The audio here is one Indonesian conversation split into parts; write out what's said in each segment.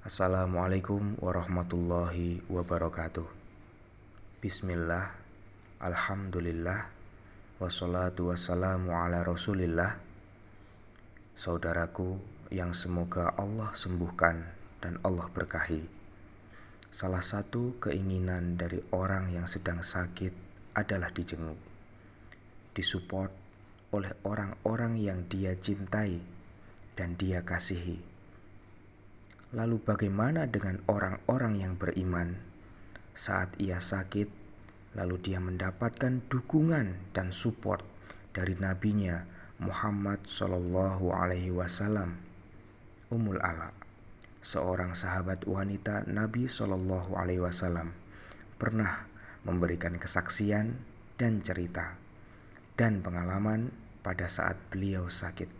Assalamualaikum warahmatullahi wabarakatuh. Bismillah, alhamdulillah, wassalatu wassalamu ala rasulillah. Saudaraku yang semoga Allah sembuhkan dan Allah berkahi. Salah satu keinginan dari orang yang sedang sakit adalah dijenguk, disupport oleh orang-orang yang dia cintai dan dia kasihi. Lalu bagaimana dengan orang-orang yang beriman? Saat ia sakit, lalu dia mendapatkan dukungan dan support dari nabinya Muhammad SAW. Ummul Ala, seorang sahabat wanita Nabi SAW, pernah memberikan kesaksian dan cerita dan pengalaman pada saat beliau sakit.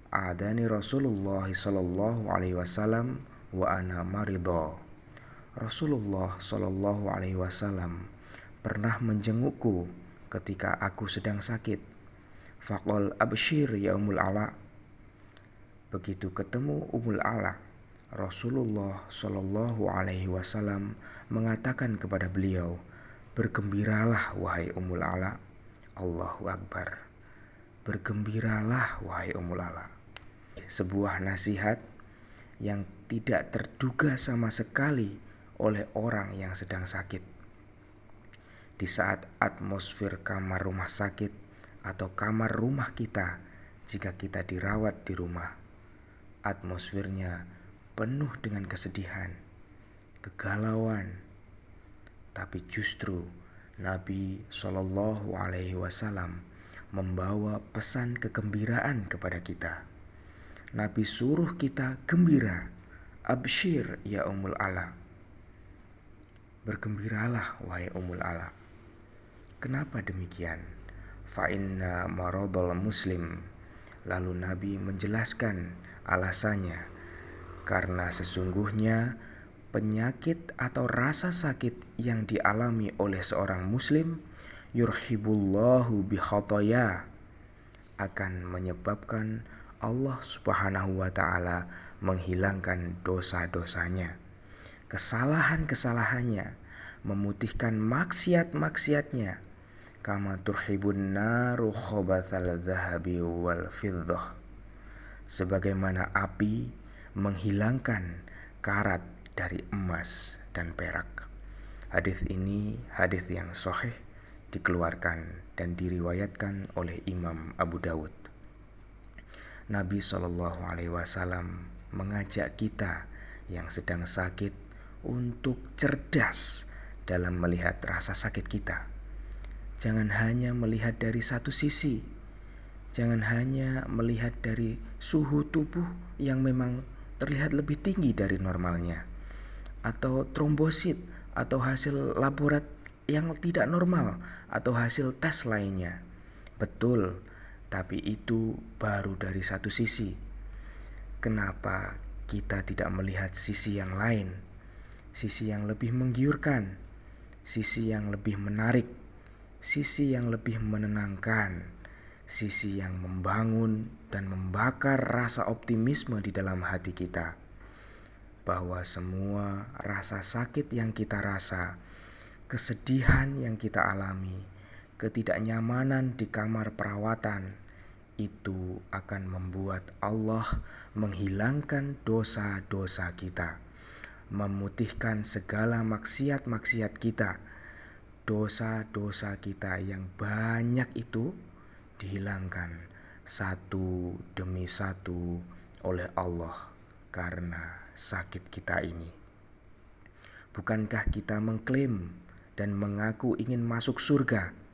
Adani Rasulullah sallallahu alaihi wasallam wa ana maridho. Rasulullah sallallahu alaihi wasallam pernah menjengukku ketika aku sedang sakit. Faqal abshir ya Ummul Ala. Begitu ketemu Ummul Ala, Rasulullah sallallahu alaihi wasallam mengatakan kepada beliau, "Bergembiralah wahai Ummul Ala." Allahu Akbar. Bergembiralah wahai Ummul Ala. Sebuah nasihat yang tidak terduga sama sekali oleh orang yang sedang sakit. Di saat atmosfer kamar rumah sakit atau kamar rumah kita, jika kita dirawat di rumah, atmosfernya penuh dengan kesedihan, kegalauan. Tapi justru Nabi Shallallahu Alaihi Wasallam membawa pesan kegembiraan kepada kita. Nabi suruh kita gembira. Abshir ya Ummul Ala. Bergembiralah wahai Ummul Ala. Kenapa demikian? Fa inna maradul muslim. Lalu Nabi menjelaskan alasannya. Karena sesungguhnya penyakit atau rasa sakit yang dialami oleh seorang muslim, yurhibullahu bikhataya, akan menyebabkan Allah Subhanahu wa ta'ala menghilangkan dosa-dosanya, kesalahan-kesalahannya, memutihkan maksiat-maksiatnya. Kama turhibun naru khobathal zahabi wal fiddah. Sebagaimana api menghilangkan karat dari emas dan perak. Hadis ini hadis yang sahih, dikeluarkan dan diriwayatkan oleh Imam Abu Dawud. Nabi Shallallahu Alaihi Wasallam mengajak kita yang sedang sakit untuk cerdas dalam melihat rasa sakit kita. Jangan hanya melihat dari satu sisi. Jangan hanya melihat dari suhu tubuh yang memang terlihat lebih tinggi dari normalnya, atau trombosit, atau hasil laborat yang tidak normal, atau hasil tes lainnya. Betul, tapi itu baru dari satu sisi. Kenapa kita tidak melihat sisi yang lain? Sisi yang lebih menggiurkan, sisi yang lebih menarik, sisi yang lebih menenangkan, sisi yang membangun dan membakar rasa optimisme di dalam hati kita. Bahwa semua rasa sakit yang kita rasa, kesedihan yang kita alami, ketidaknyamanan di kamar perawatan, itu akan membuat Allah menghilangkan dosa-dosa kita, memutihkan segala maksiat-maksiat kita. Dosa-dosa kita yang banyak itu dihilangkan satu demi satu oleh Allah karena sakit kita ini. Bukankah kita mengklaim dan mengaku ingin masuk surga?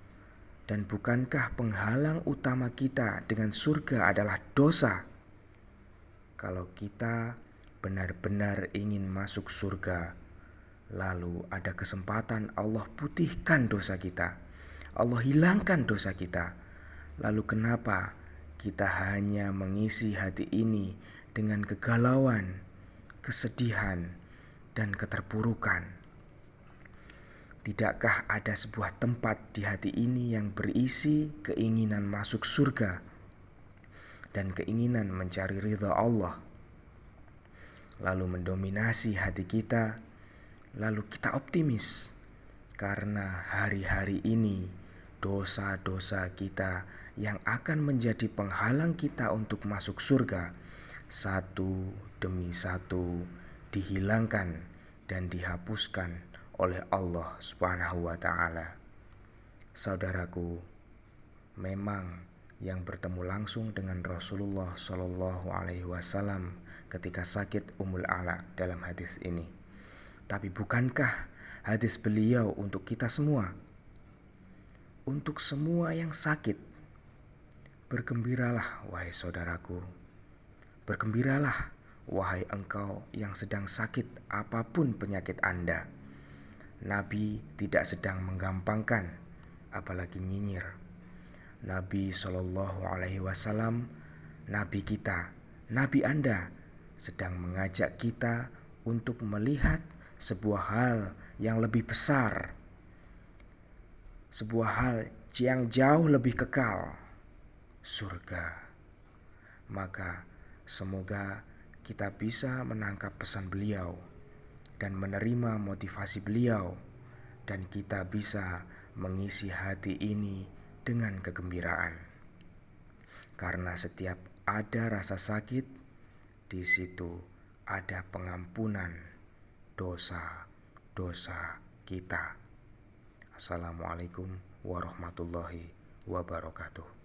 Dan bukankah penghalang utama kita dengan surga adalah dosa? Kalau kita benar-benar ingin masuk surga, lalu ada kesempatan Allah putihkan dosa kita, Allah hilangkan dosa kita. Lalu kenapa kita hanya mengisi hati ini dengan kegalauan, kesedihan, dan keterpurukan? Tidakkah ada sebuah tempat di hati ini yang berisi keinginan masuk surga dan keinginan mencari ridha Allah? lalu mendominasi hati kita, lalu kita optimis karena hari-hari ini dosa-dosa kita yang akan menjadi penghalang kita untuk masuk surga satu demi satu dihilangkan dan dihapuskan oleh Allah Subhanahu wa taala. Saudaraku, memang yang bertemu langsung dengan Rasulullah Shallallahu Alaihi Wasallam ketika sakit Ummul Ala dalam hadis ini. Tapi bukankah hadis beliau untuk kita semua? Untuk semua yang sakit, bergembiralah wahai saudaraku. Bergembiralah wahai engkau yang sedang sakit apapun penyakit Anda. Nabi tidak sedang menggampangkan, apalagi nyinyir. Nabi Shallallahu Alaihi Wasallam, Nabi kita, Nabi Anda, sedang mengajak kita untuk melihat sebuah hal yang lebih besar, sebuah hal yang jauh lebih kekal, surga. Maka semoga kita bisa menangkap pesan beliau dan menerima motivasi beliau, dan kita bisa mengisi hati ini dengan kegembiraan. Karena setiap ada rasa sakit, di situ ada pengampunan dosa-dosa kita. Assalamualaikum warahmatullahi wabarakatuh.